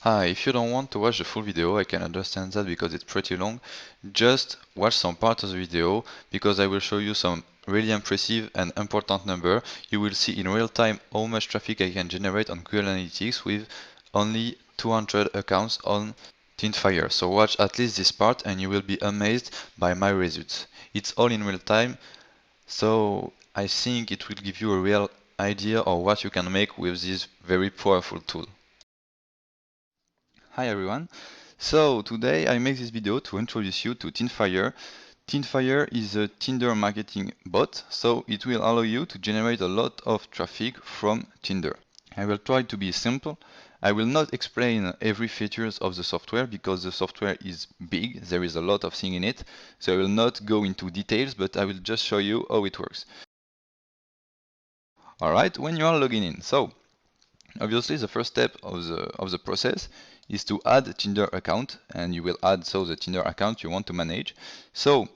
Hi, if you don't want to watch the full video, I can understand that because it's pretty long. Just watch some part of the video because I will show you some really impressive and important number. You will see in real time how much traffic I can generate on Google Analytics with only 200 accounts on TindFire. So watch at least this part and you will be amazed by my results. It's all in real time, so I think it will give you a real idea of what you can make with this very powerful tool. Hi everyone. So today I make this video to introduce you to TindFire. TindFire is a Tinder marketing bot, so it will allow you to generate a lot of traffic from Tinder. I will try to be simple. I will not explain every features of the software because the software is big, there is a lot of things in it, so I will not go into details, but I will just show you how it works. Alright, when you are logging in, so obviously, the first step of the process is to add a Tinder account, and you will add the Tinder account you want to manage. So,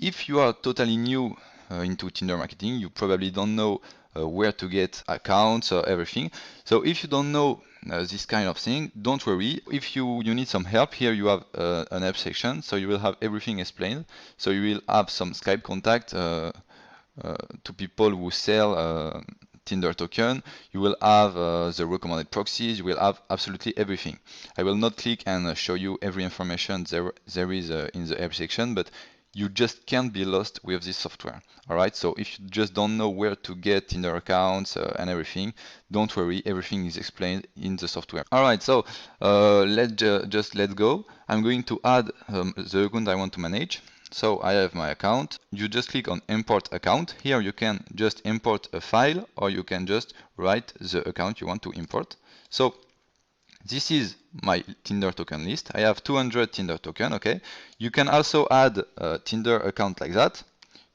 if you are totally new into Tinder marketing, you probably don't know where to get accounts or everything. So, if you don't know this kind of thing, don't worry. If you need some help, here you have an help section, so you will have everything explained. So, you will have some Skype contact to people who sell Tinder token. You will have the recommended proxies. You will have absolutely everything. I will not click and show you every information there is in the help section, but you just can't be lost with this software. Alright, so if you just don't know where to get Tinder accounts and everything, don't worry, everything is explained in the software. Alright, so let's go. I'm going to add the account I want to manage. So I have my account. You just click on import account. Here you can just import a file or you can just write the account you want to import. So this is my Tinder token list. I have 200 Tinder token, okay? You can also add a Tinder account like that.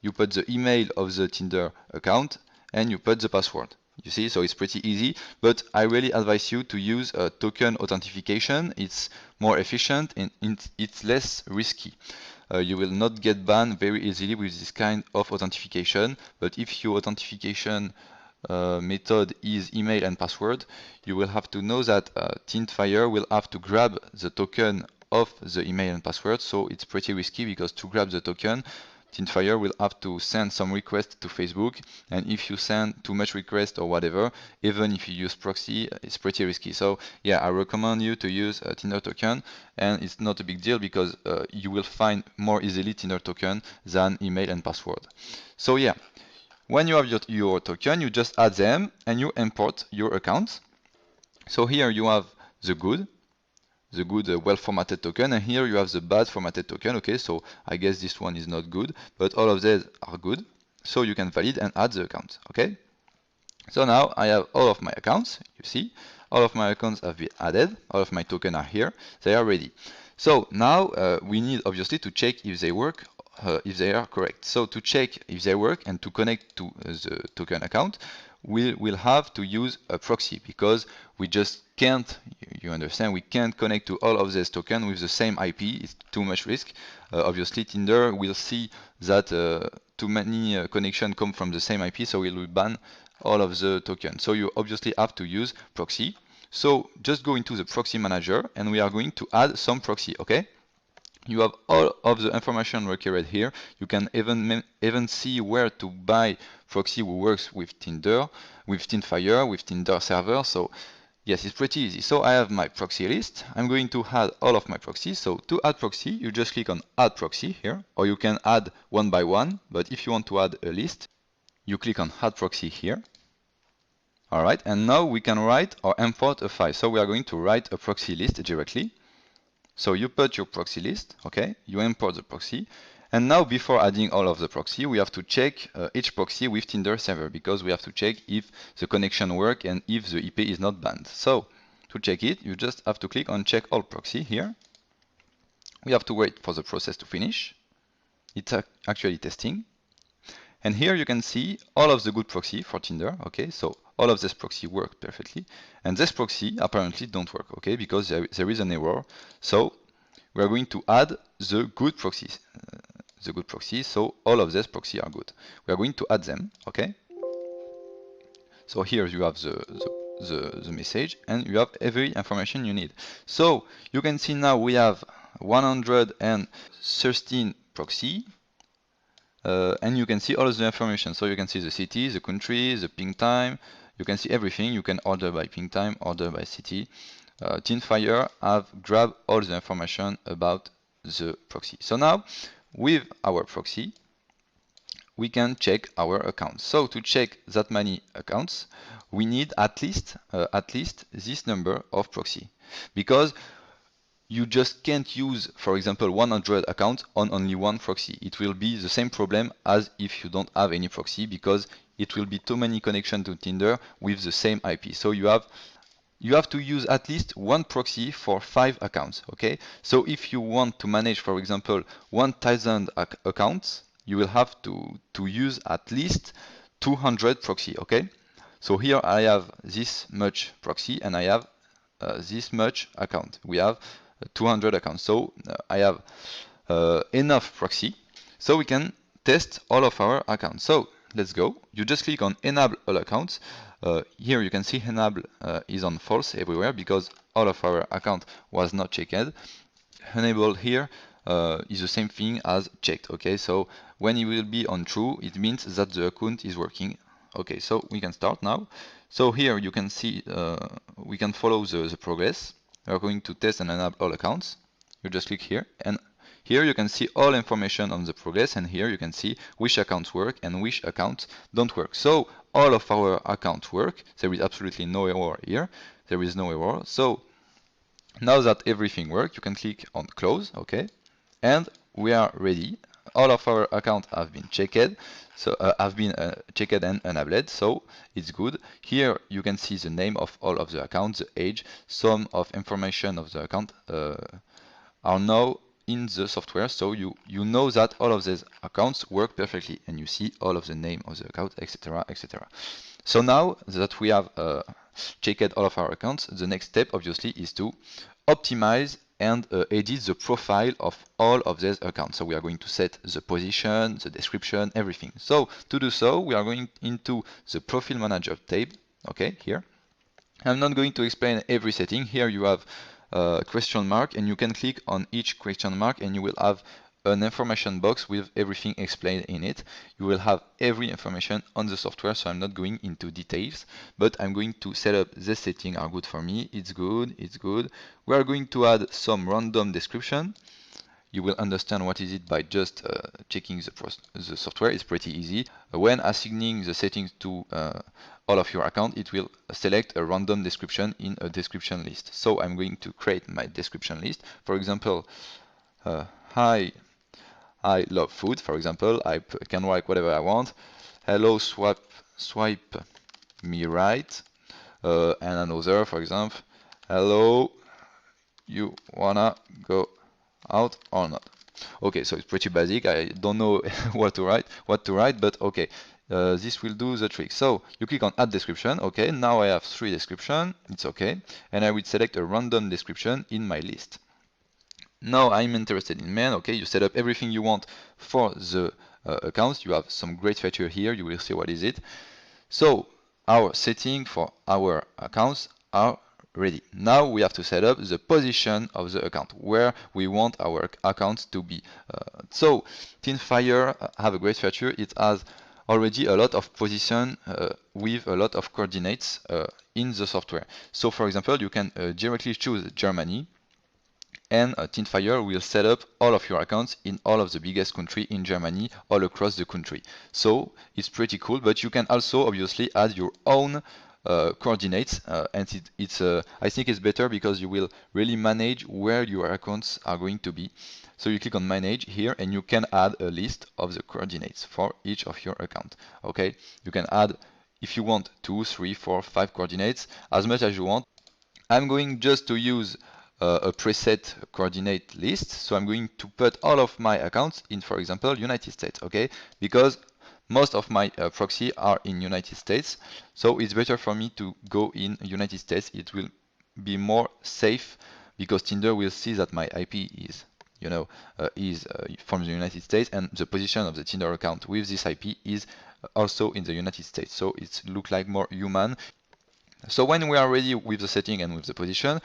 You put the email of the Tinder account and you put the password. You see, so it's pretty easy, but I really advise you to use a token authentication. It's more efficient and it's less risky. You will not get banned very easily with this kind of authentication, but if your authentication method is email and password, you will have to know that TindFire will have to grab the token of the email and password, so it's pretty risky because to grab the token, TindFire will have to send some request to Facebook, and if you send too much request or whatever, even if you use proxy, it's pretty risky. So yeah, I recommend you to use a Tinder token, and it's not a big deal because you will find more easily Tinder token than email and password. So yeah, when you have your token, you just add them and you import your accounts. So here you have the good well-formatted token, and here you have the bad formatted token. Okay, so I guess this one is not good, but all of these are good. So you can validate and add the account. Okay, so now I have all of my accounts. You see, all of my accounts have been added. All of my tokens are here. They are ready. So now we need obviously to check if they work, if they are correct. So to check if they work and to connect to the token account, we'll have to use a proxy because we just can't, you understand, we can't connect to all of these tokens with the same IP. It's too much risk. Obviously, Tinder will see that too many connections come from the same IP, so it will ban all of the tokens. So you obviously have to use proxy. So just go into the proxy manager and we are going to add some proxy, okay? You have all of the information required here. You can even see where to buy proxy who works with Tinder, with TindFire, with Tinder server. So yes, it's pretty easy. So I have my proxy list. I'm going to add all of my proxies. So to add proxy, you just click on add proxy here, or you can add one by one. But if you want to add a list, you click on add proxy here. All right, and now we can write or import a file. So we are going to write a proxy list directly. So you put your proxy list, okay, you import the proxy, and now before adding all of the proxy, we have to check each proxy with Tinder server because we have to check if the connection works and if the IP is not banned. So to check it, you just have to click on check all proxy here. We have to wait for the process to finish. It's actually testing. And here you can see all of the good proxy for Tinder, okay, so all of this proxy work perfectly, and this proxy apparently don't work, okay, because there is an error. So we are going to add the good proxies, so all of these proxy are good. We are going to add them, okay. So here you have the message, and you have every information you need. So you can see now we have 113 proxy, and you can see all of the information. So you can see the city, the country, the ping time. You can see everything. You can order by ping time, order by city. TindFire have grabbed all the information about the proxy. So now with our proxy, we can check our accounts. So to check that many accounts, we need at least this number of proxy, because you just can't use, for example, 100 accounts on only one proxy. It will be the same problem as if you don't have any proxy, because it will be too many connections to Tinder with the same IP. So you have to use at least one proxy for 5 accounts. Okay, so if you want to manage, for example, 1000 accounts, you will have to use at least 200 proxy. Okay, so here I have this much proxy and I have this much account. We have 200 accounts, so I have enough proxy, so we can test all of our accounts. So let's go. You just click on enable all accounts. Here you can see enable is on false everywhere because all of our account was not checked. Enable here is the same thing as checked. Okay, so when it will be on true, it means that the account is working. Okay, so we can start now. So here you can see we can follow the progress. We are going to test and enable all accounts. You just click here, and here you can see all information on the progress, and here you can see which accounts work and which accounts don't work. So all of our accounts work. There is absolutely no error here. There is no error. So now that everything works, you can click on close. Okay, and we are ready. All of our accounts have been checked, so checked and enabled, so it's good. Here you can see the name of all of the accounts, the age, some of information of the account are now in the software, so you know that all of these accounts work perfectly, and you see all of the name of the account, etc., etc. So now that we have checked all of our accounts, the next step obviously is to optimize and edit the profile of all of these accounts. So we are going to set the position, the description, everything. So to do so, we are going into the profile manager tab. Okay, here. I'm not going to explain every setting. Here you have question mark, and you can click on each question mark and you will have an information box with everything explained in it. You will have every information on the software, so I'm not going into details, but I'm going to set up the setting are good for me. It's good, it's good. We are going to add some random description. You will understand what is it by just checking the software. It's pretty easy. When assigning the settings to all of your account, it will select a random description in a description list. So I'm going to create my description list. For example, hi, I love food. For example, I can write whatever I want. Hello, swipe me right. And another, for example, hello, you wanna go out or not? Okay, so it's pretty basic. I don't know what to write, but okay, this will do the trick. So you click on add description. Okay, now I have 3 description. It's okay, and I will select a random description in my list. Now I'm interested in men. Okay, you set up everything you want for the accounts. You have some great feature here. You will see what is it. So our setting for our accounts are ready. Now we have to set up the position of the account, where we want our accounts to be. So TindFire have a great feature. It has already a lot of position with a lot of coordinates in the software. So for example, you can directly choose Germany, and TindFire will set up all of your accounts in all of the biggest country in Germany, all across the country. So it's pretty cool, but you can also obviously add your own coordinates, and I think it's better because you will really manage where your accounts are going to be. So you click on manage here, and you can add a list of the coordinates for each of your account. Okay, you can add, if you want, 2, 3, 4, 5 coordinates, as much as you want. I'm going just to use a preset coordinate list, so I'm going to put all of my accounts in, for example, United States, okay, because most of my proxy are in United States, so it's better for me to go in United States. It will be more safe because Tinder will see that my IP is, from the United States, and the position of the Tinder account with this IP is also in the United States, so it looks like more human. So when we are ready with the setting and with the position,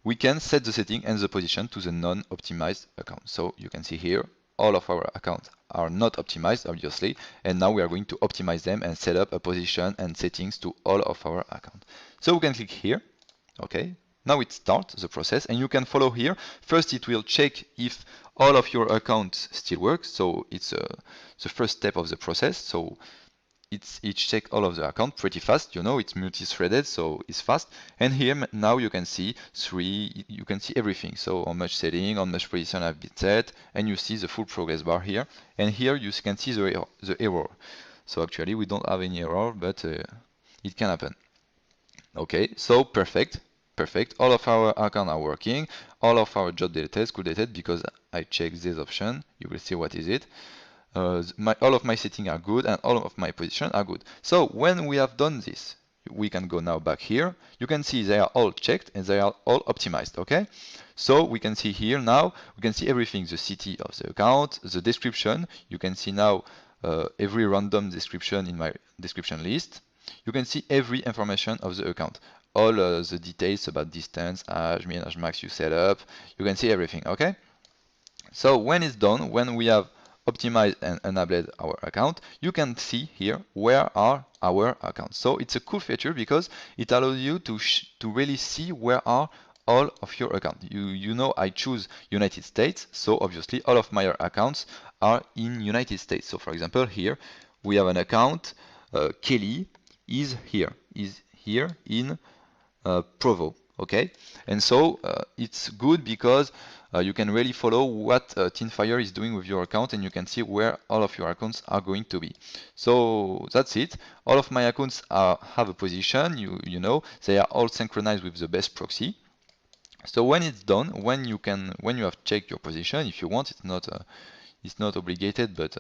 we can set the setting and the position to the non-optimized account. So you can see here, all of our accounts are not optimized, obviously, and now we are going to optimize them and set up a position and settings to all of our accounts. So we can click here, okay. Now it starts the process, and you can follow here. First, it will check if all of your accounts still work. So it's the first step of the process. So it check all of the account pretty fast. You know, it's multi-threaded, so it's fast. And here now you can see you can see everything. So how much setting, how much position have been set, and you see the full progress bar here. And here you can see the error. So actually we don't have any error, but it can happen. Okay, so perfect. All of our accounts are working. All of our job deleted, school deleted, because I check this option. You will see what is it. All of my settings are good and all of my positions are good. So when we have done this, we can go now back here. You can see they are all checked and they are all optimized. Okay, so we can see here now, we can see everything, the city of the account, the description. You can see now every random description in my description list. You can see every information of the account, all the details about distance, age, min, age max you set up. You can see everything. Okay, so when it's done, when we have optimized and enabled our account, you can see here where are our accounts. So it's a cool feature because it allows you to really see where are all of your accounts. You know, I choose United States, so obviously all of my accounts are in United States. So for example, here we have an account, Kelly is here in Provo. Okay, and so it's good because you can really follow what TindFire is doing with your account, and you can see where all of your accounts are going to be. So that's it. All of my accounts have a position. You know, they are all synchronized with the best proxy. So when it's done, when you have checked your position, if you want, it's not obligated, but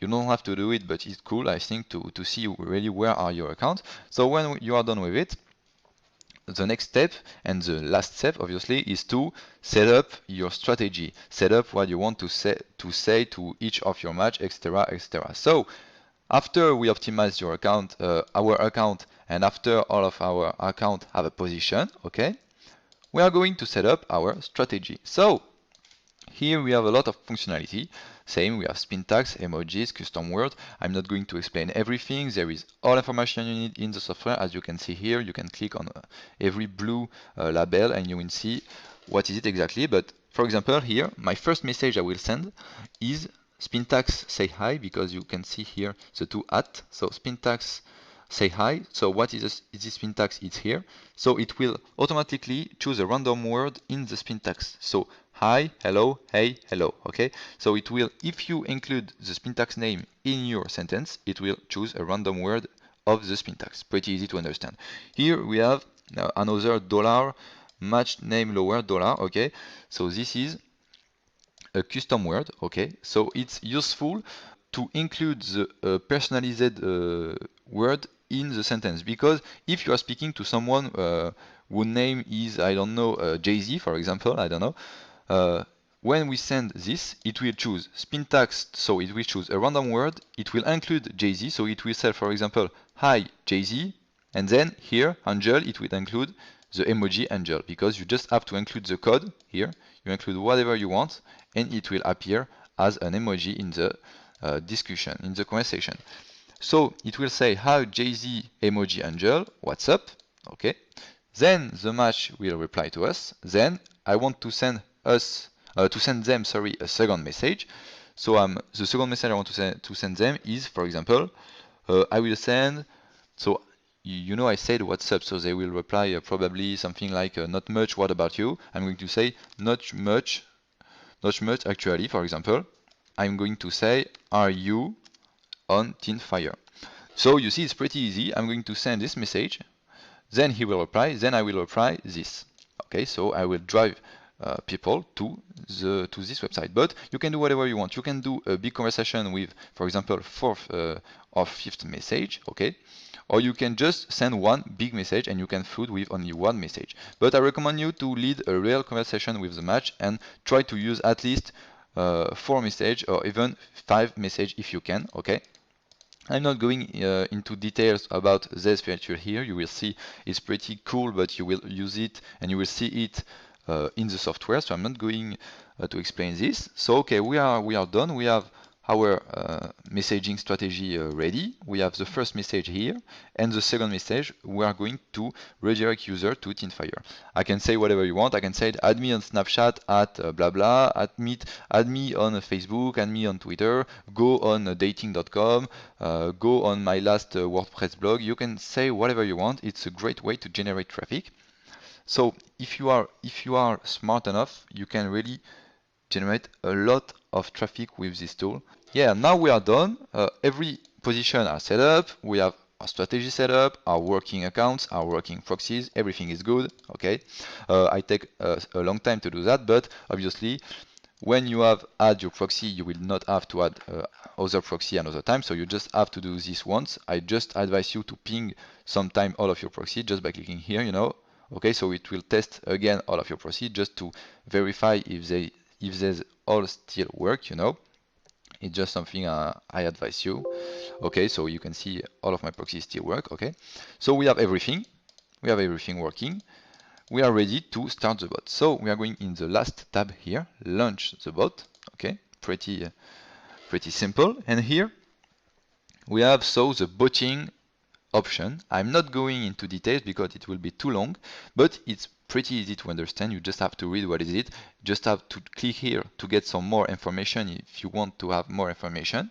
you don't have to do it, but it's cool, I think, to see really where are your accounts. So when you are done with it, the next step and the last step obviously is to set up your strategy, set up what you want to say to each of your match, etc, etc. So after we optimize your account, our account, and after all of our account have a position, okay, we are going to set up our strategy. So here we have a lot of functionality. Same, we have spin tags, emojis, custom word. I'm not going to explain everything. There is all information you need in the software. As you can see here, you can click on every blue label and you will see what is it exactly. But for example, here, my first message I will send is spin tags say hi, because you can see here the two at. So spin tags say hi. So what is this spin tags? It's here. So it will automatically choose a random word in the spin tags. So hi, hello, hey, hello. Okay. So it will, if you include the spin tags name in your sentence, it will choose a random word of the spin tags. Pretty easy to understand. Here we have another dollar match name lower dollar. Okay. So this is a custom word. Okay. So it's useful to include the personalized word in the sentence, because if you are speaking to someone whose name is, I don't know, Jay-Z, for example, I don't know, when we send this, it will choose spin tags, so it will choose a random word, it will include Jay-Z, so it will say, for example, hi Jay-Z, and then here, Angel, it will include the emoji Angel, because you just have to include the code here, you include whatever you want, and it will appear as an emoji in the discussion, in the conversation. So it will say, hi Jay-Z emoji Angel, what's up? Okay. Then the match will reply to us. Then I want to send them, a second message. So the second message I want to send them is, for example, I will send, so you know I said what's up, so they will reply probably something like not much, what about you? I'm going to say not much actually, for example. I'm going to say, are you on TindFire? So you see, it's pretty easy. I'm going to send this message, then he will reply, then I will reply this. Okay, so I will drive people to this website. But you can do whatever you want. You can do a big conversation with, for example, fourth or fifth message, okay? Or you can just send one big message and you can flood with only one message. But I recommend you to lead a real conversation with the match and try to use at least 4 messages or even 5 messages if you can, okay? I'm not going into details about this feature here. You will see it's pretty cool, but you will use it and you will see it in the software. So I'm not going to explain this. So okay, we are done. We have our messaging strategy ready. We have the first message here, and the second message we are going to redirect user to TindFire. I can say whatever you want. I can say add me on Snapchat at blah blah, add me on Facebook, add me on Twitter, go on dating.com, go on my last WordPress blog. You can say whatever you want. It's a great way to generate traffic. So if you are smart enough, you can really generate a lot of traffic with this tool. Yeah, now we are done. Every position are set up. We have our strategy set up, our working accounts, our working proxies. Everything is good. Okay. I take a long time to do that, but obviously, when you have add your proxy, you will not have to add other proxy another time. So you just have to do this once. I just advise you to ping sometime all of your proxy just by clicking here. Okay, so it will test again all of your proxy just to verify if they all still work. It's just something I advise you. Okay, so you can see all of my proxies still work. Okay, so we have everything working. We are ready to start the bot. So we are going in the last tab here, launch the bot. Okay, pretty simple. And here we have the botting option. I'm not going into details because it will be too long, but it's pretty easy to understand. You just have to read what is it. Just have to click here to get some more information if you want to have more information.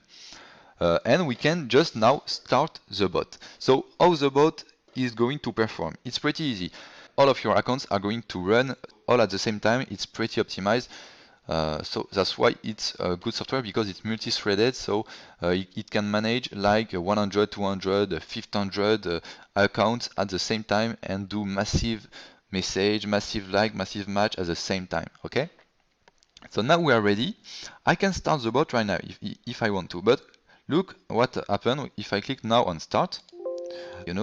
And we can just now start the bot. So how the bot is going to perform? It's pretty easy. All of your accounts are going to run all at the same time. It's pretty optimized. So that's why it's a good software, because it's multi-threaded, so it can manage like 100, 200, 500 accounts at the same time and do massive message, massive like, massive match at the same time. Okay, so now we are ready. I can start the bot right now if I want to, but look what happened if I click now on start.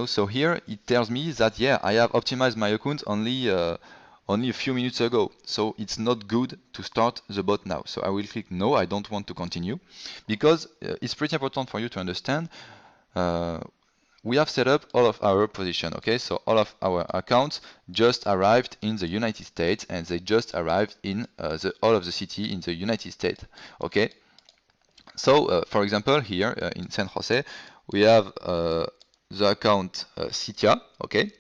So here it tells me that yeah, I have optimized my account only a few minutes ago, so it's not good to start the bot now. So I will click no, I don't want to continue, because it's pretty important for you to understand. We have set up all of our position. Okay, so all of our accounts just arrived in the United States, and they just arrived in all of the city in the United States. Okay, so for example here in San Jose we have the account Sitia. Okay,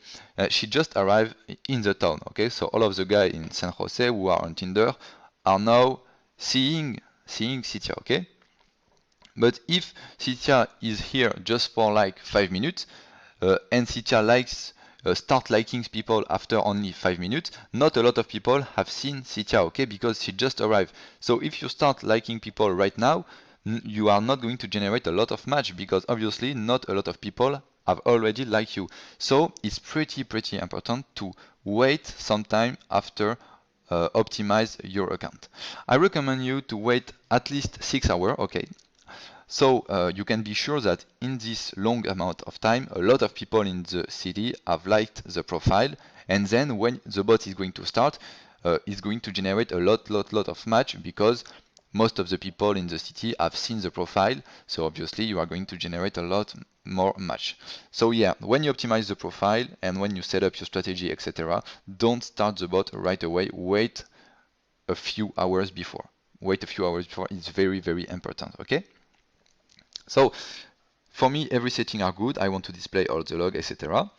she just arrived in the town. Okay, so all of the guys in San Jose who are on Tinder are now seeing Sitia. Okay, but if Sitia is here just for like 5 minutes and Sitia start liking people after only 5 minutes, not a lot of people have seen Sitia. Okay, because she just arrived. So if you start liking people right now, you are not going to generate a lot of match, because obviously not a lot of people have already liked you. So it's pretty important to wait some time after optimize your account. I recommend you to wait at least 6 hours. Okay, so you can be sure that in this long amount of time, a lot of people in the city have liked the profile, and then when the bot is going to start, it's going to generate a lot of match, because most of the people in the city have seen the profile. So obviously you are going to generate a lot more match. So yeah, when you optimize the profile and when you set up your strategy, etc., don't start the bot right away. Wait a few hours before. It's very important. Okay. So for me, every setting are good. I want to display all the log, etc.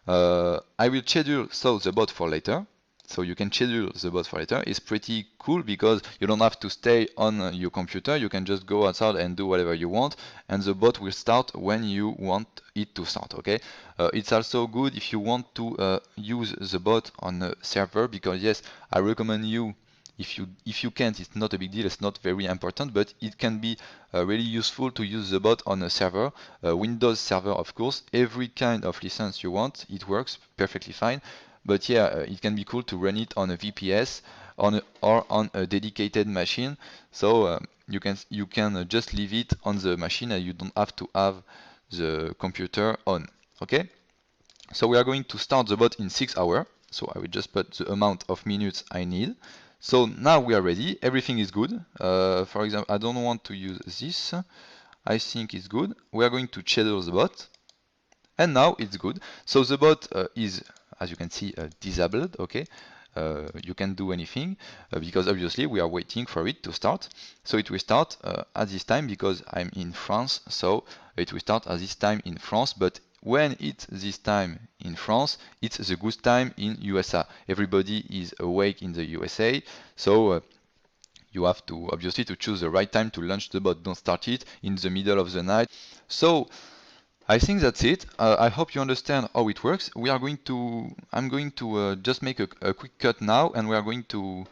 I will schedule the bot for later. So you can schedule the bot for later. It's pretty cool because you don't have to stay on your computer. You can just go outside and do whatever you want, and the bot will start when you want it to start. Okay. It's also good if you want to use the bot on a server, because yes, I recommend you. If you can't, it's not a big deal. It's not very important, but it can be really useful to use the bot on a server, Windows server, of course. Every kind of license you want, it works perfectly fine. But yeah, it can be cool to run it on a VPS or on a dedicated machine. So you can just leave it on the machine, and you don't have to have the computer on. Okay. So we are going to start the bot in 6 hours. So I will just put the amount of minutes I need. So now we are ready. Everything is good. For example, I don't want to use this. I think it's good. We are going to schedule the bot, and now it's good. So the bot is, as you can see, disabled. Okay, you can do anything because obviously we are waiting for it to start. So it will start at this time because I'm in France. So it will start at this time in France, but when it's this time in France, it's the good time in USA. Everybody is awake in the USA, so you have to obviously to choose the right time to launch the bot. Don't start it in the middle of the night. So I think that's it. I hope you understand how it works. I'm going to just make a quick cut now, and we are going to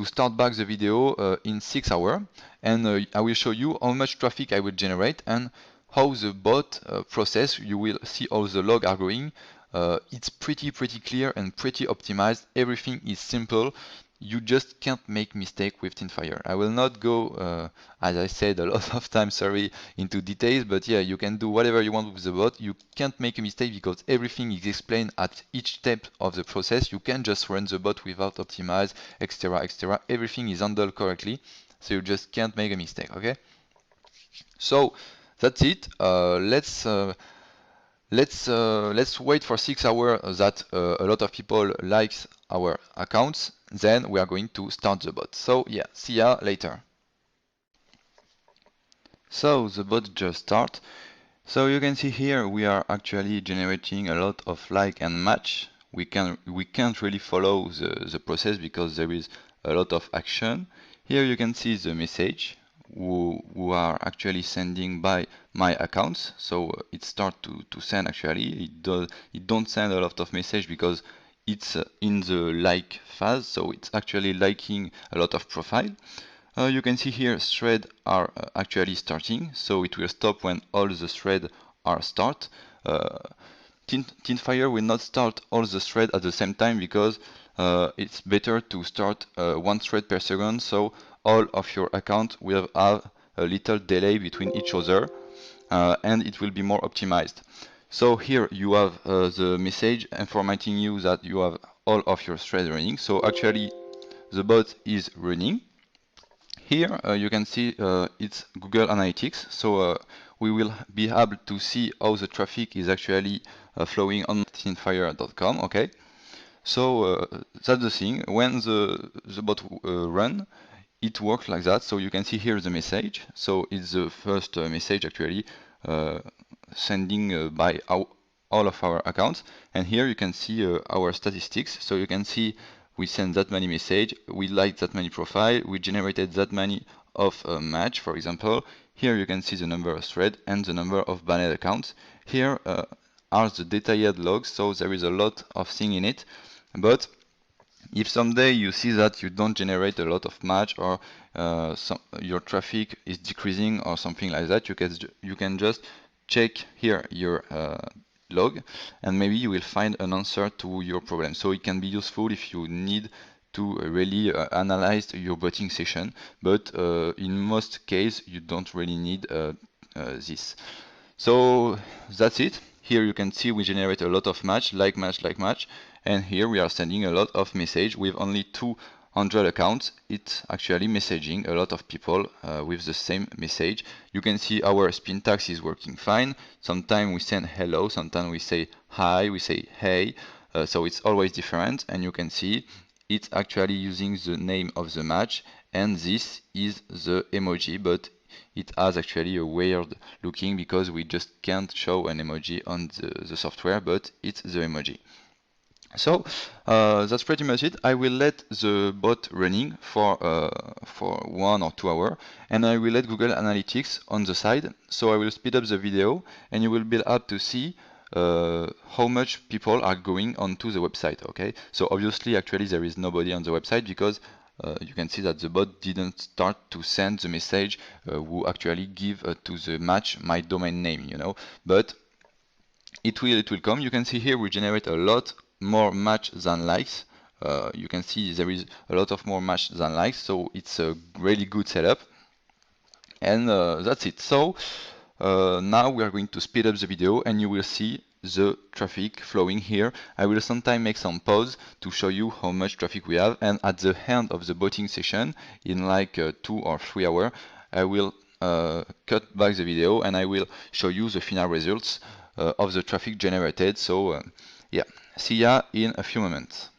start back the video in 6 hours, and I will show you how much traffic I will generate and how the bot process. You will see how the log are going. It's pretty clear and pretty optimized. Everything is simple. You just can't make mistake with TindFire. I will not go, as I said a lot of times, sorry, into details, but yeah, you can do whatever you want with the bot. You can't make a mistake because everything is explained at each step of the process. You can just run the bot without optimize, etc. Everything is handled correctly, so you just can't make a mistake, okay? So that's it. Let's wait for 6 hours that a lot of people likes our accounts. Then we are going to start the bot. So yeah, see ya later. So the bot just start. So you can see here we are actually generating a lot of like and match. We can't really follow the process because there is a lot of action. Here you can see the message who are actually sending by my accounts. So it start to send actually. It don't send a lot of message because it's in the like phase, so it's actually liking a lot of profile. You can see here threads are actually starting, so it will stop when all the threads are start. TindFire will not start all the threads at the same time because it's better to start one thread per second, so all of your accounts will have a little delay between each other, and it will be more optimized. So here you have the message informating you that you have all of your threads running. So actually the bot is running. Here you can see it's Google Analytics, so we will be able to see how the traffic is actually flowing on TindFire.com. Okay, so that's the thing. When the bot run, it works like that. So you can see here the message. So it's the first message actually sending by all of our accounts, and here you can see our statistics. So you can see we sent that many message, we liked that many profile, we generated that many of match, for example. Here you can see the number of thread and the number of banned accounts. Here are the detailed logs, so there is a lot of thing in it. But if someday you see that you don't generate a lot of match, or your traffic is decreasing or something like that, you can just check here your log, and maybe you will find an answer to your problem. So it can be useful if you need to really analyze your botting session, but in most cases you don't really need this. So that's it. Here you can see we generate a lot of match, like match, and here we are sending a lot of message with only 200 accounts. It's actually messaging a lot of people with the same message. You can see our spin tags is working fine. Sometimes we send hello, sometimes we say hi, we say hey, so it's always different, and you can see it's actually using the name of the match, and this is the emoji, but it has actually a weird looking because we just can't show an emoji on the software, but it's the emoji. So that's pretty much it. I will let the bot running for 1 or 2 hours, and I will let Google Analytics on the side. So I will speed up the video, and you will be able to see how much people are going onto the website. Okay, so obviously actually there is nobody on the website because you can see that the bot didn't start to send the message who actually give to the match my domain name, you know, but it will come. You can see here we generate a lot more match than likes. You can see there is a lot of more match than likes, so it's a really good setup, and that's it. So now we are going to speed up the video, and you will see the traffic flowing here. I will sometime make some pause to show you how much traffic we have, and at the end of the botting session in like 2 or 3 hours I will cut back the video and I will show you the final results of the traffic generated. So yeah, see ya in a few moments.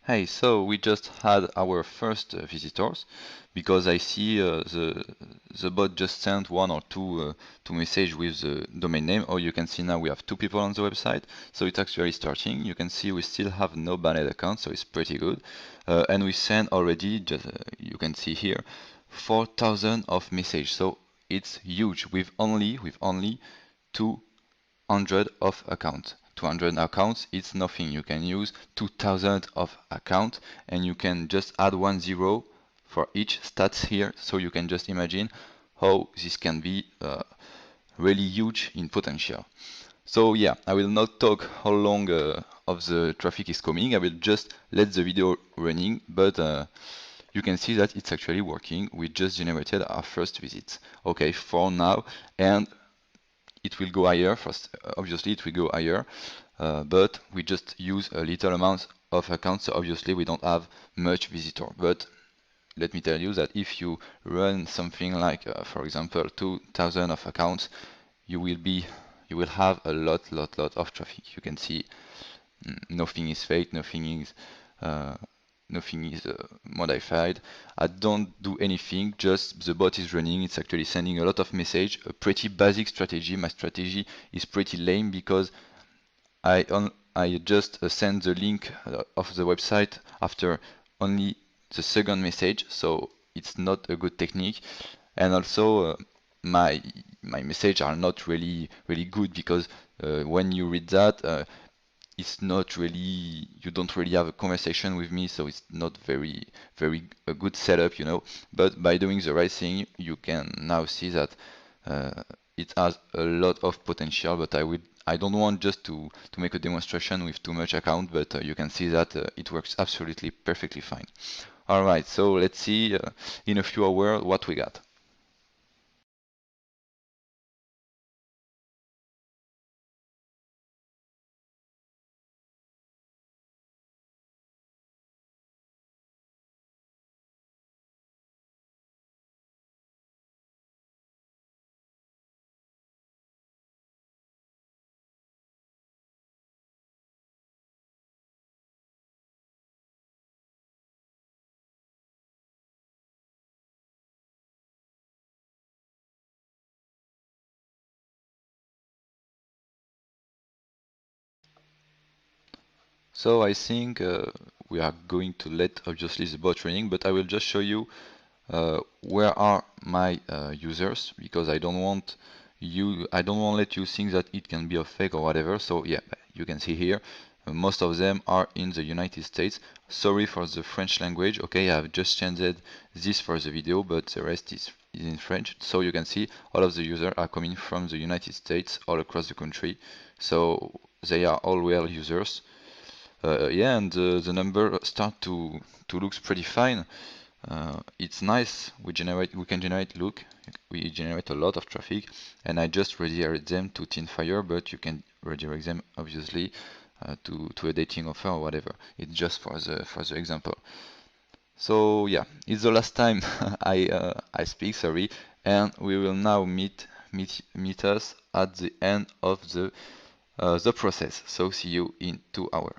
Hey, so we just had our first visitors because I see the bot just sent one or two message with the domain name. Oh, you can see now we have 2 people on the website, so it's actually starting. You can see we still have no banned account, so it's pretty good. And we sent already, just you can see here, 4,000 of message. So it's huge with only 200 of accounts. 200 accounts, it's nothing. You can use 2000 of account and you can just add 1 0 for each stats here. So you can just imagine how this can be really huge in potential. So yeah, I will not talk how long of the traffic is coming. I will just let the video running, but you can see that it's actually working. We just generated our first visit. Okay, for now, and it will go higher. First, obviously, it will go higher, but we just use a little amount of accounts, so obviously we don't have much visitor. But let me tell you that if you run something like, for example, 2,000 of accounts, you will have a lot of traffic. You can see nothing is fake, uh, nothing is modified. I don't do anything, just the bot is running. It's actually sending a lot of message, a pretty basic strategy. My strategy is pretty lame because I just send the link of the website after only the second message, so it's not a good technique. And also my my message are not really good because when you read that, it's not really, you don't really have a conversation with me, so it's not very a good setup, you know. But by doing the right thing, you can now see that uh, it has a lot of potential. But I don't want just to make a demonstration with too much account, but you can see that it works absolutely perfectly fine. All right, so let's see in a few hours what we got. So I think we are going to let obviously the bot running, but I will just show you where are my users, because I don't want to let you think that it can be a fake or whatever. So yeah, you can see here most of them are in the United States. Sorry for the French language. Okay, I've just changed this for the video, but the rest is in French. So you can see all of the users are coming from the United States all across the country. So they are all well users. Yeah, and the number start to look pretty fine. It's nice. We can generate. Look, we generate a lot of traffic, and I just redirect them to TindFire, but you can redirect them obviously to a dating offer or whatever. It's just for the example. So yeah, it's the last time I speak. Sorry, and we will now meet us at the end of the process. So see you in 2 hours.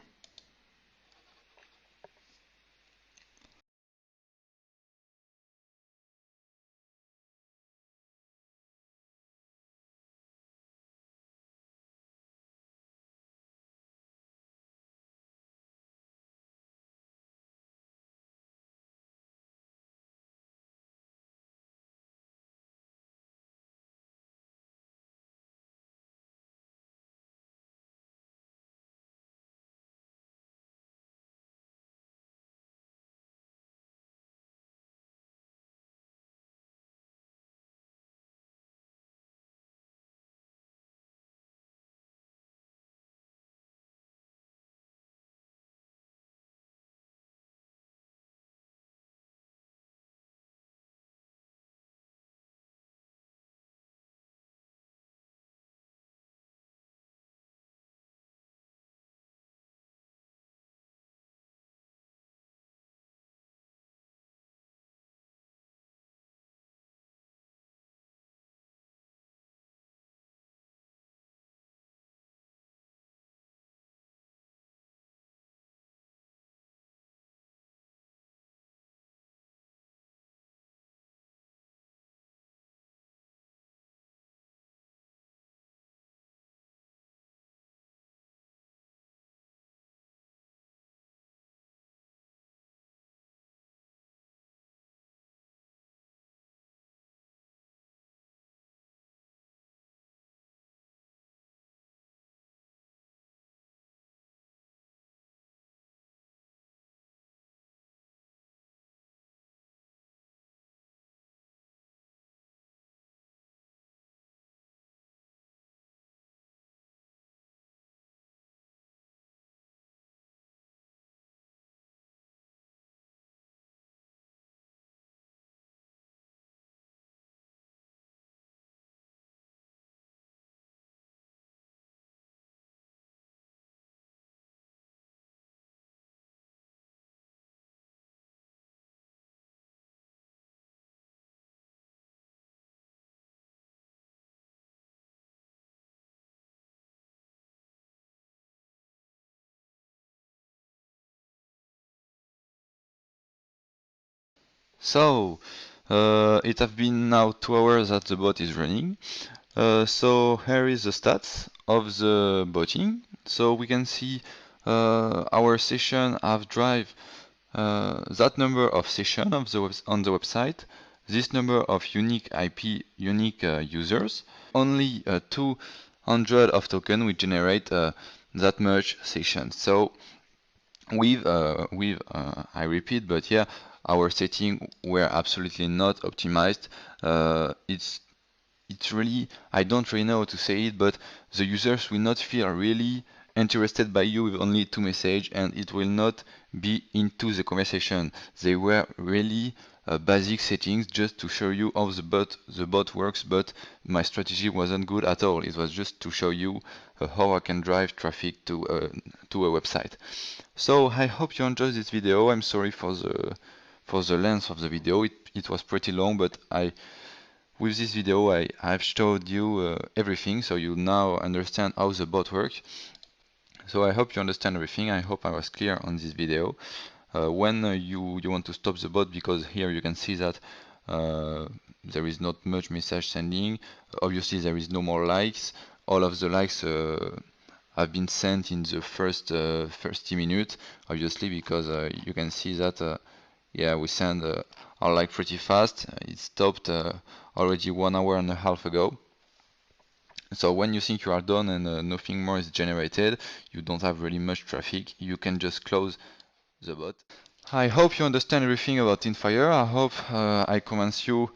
So it has been now 2 hours that the bot is running. So here is the stats of the botting. So we can see our session have drive that number of session of on the website, this number of unique IP, unique users. Only 200 of token will generate that much session. So I repeat, but yeah, our setting were absolutely not optimized. It's really, I don't really know how to say it, but the users will not feel really interested by you with only 2 messages, and it will not be into the conversation. They were really basic settings just to show you how the bot works, but my strategy wasn't good at all. It was just to show you how I can drive traffic to a website. So I hope you enjoyed this video. I'm sorry for the length of the video. It was pretty long, but with this video I've showed you everything, so you now understand how the bot works. So I hope you understand everything. I hope I was clear on this video. When you want to stop the bot, because here you can see that there is not much message sending. Obviously there is no more likes. All of the likes have been sent in the first 30 minutes, obviously, because you can see that yeah, we send our like pretty fast. It stopped already 1 hour and a half ago. So when you think you are done and nothing more is generated, you don't have really much traffic, you can just close the bot. I hope you understand everything about TindFire. I hope I convince you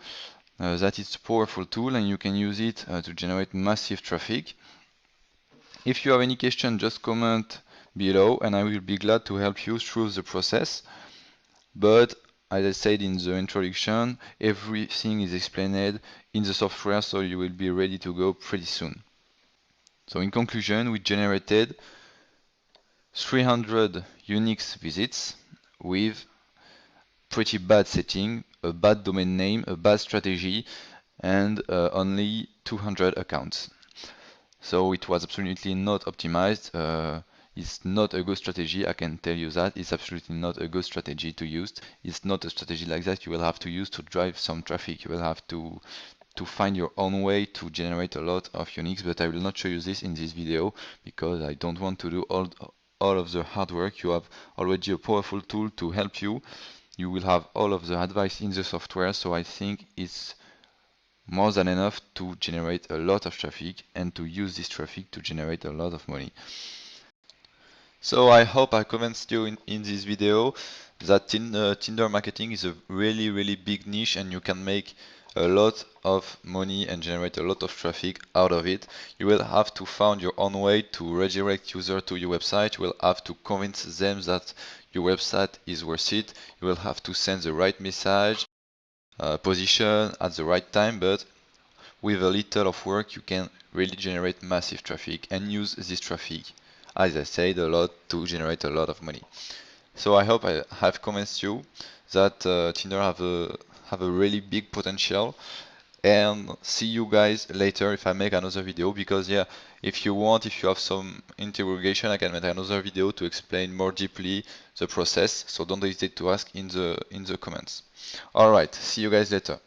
that it's a powerful tool and you can use it to generate massive traffic. If you have any question, just comment below and I will be glad to help you through the process. But as I said in the introduction, everything is explained in the software, so you will be ready to go pretty soon. So in conclusion, we generated 300 unique visits with pretty bad setting, a bad domain name, a bad strategy, and only 200 accounts. So it was absolutely not optimized. It's not a good strategy, I can tell you that. It's absolutely not a good strategy to use. It's not a strategy like that you will have to use to drive some traffic. You will have to find your own way to generate a lot of uniques, but I will not show you this in this video because I don't want to do all of the hard work. You have already a powerful tool to help you. You will have all of the advice in the software, so I think it's more than enough to generate a lot of traffic and to use this traffic to generate a lot of money. So I hope I convinced you in this video that Tinder marketing is a really big niche and you can make a lot of money and generate a lot of traffic out of it. You will have to find your own way to redirect users to your website. You will have to convince them that your website is worth it. You will have to send the right message, position at the right time, but with a little of work you can really generate massive traffic and use this traffic, as I said, a lot to generate a lot of money. So I hope I have convinced you that Tinder have a really big potential, and see you guys later if I make another video, because yeah, if you have some interrogation, I can make another video to explain more deeply the process, so don't hesitate to ask in the comments. Alright, see you guys later.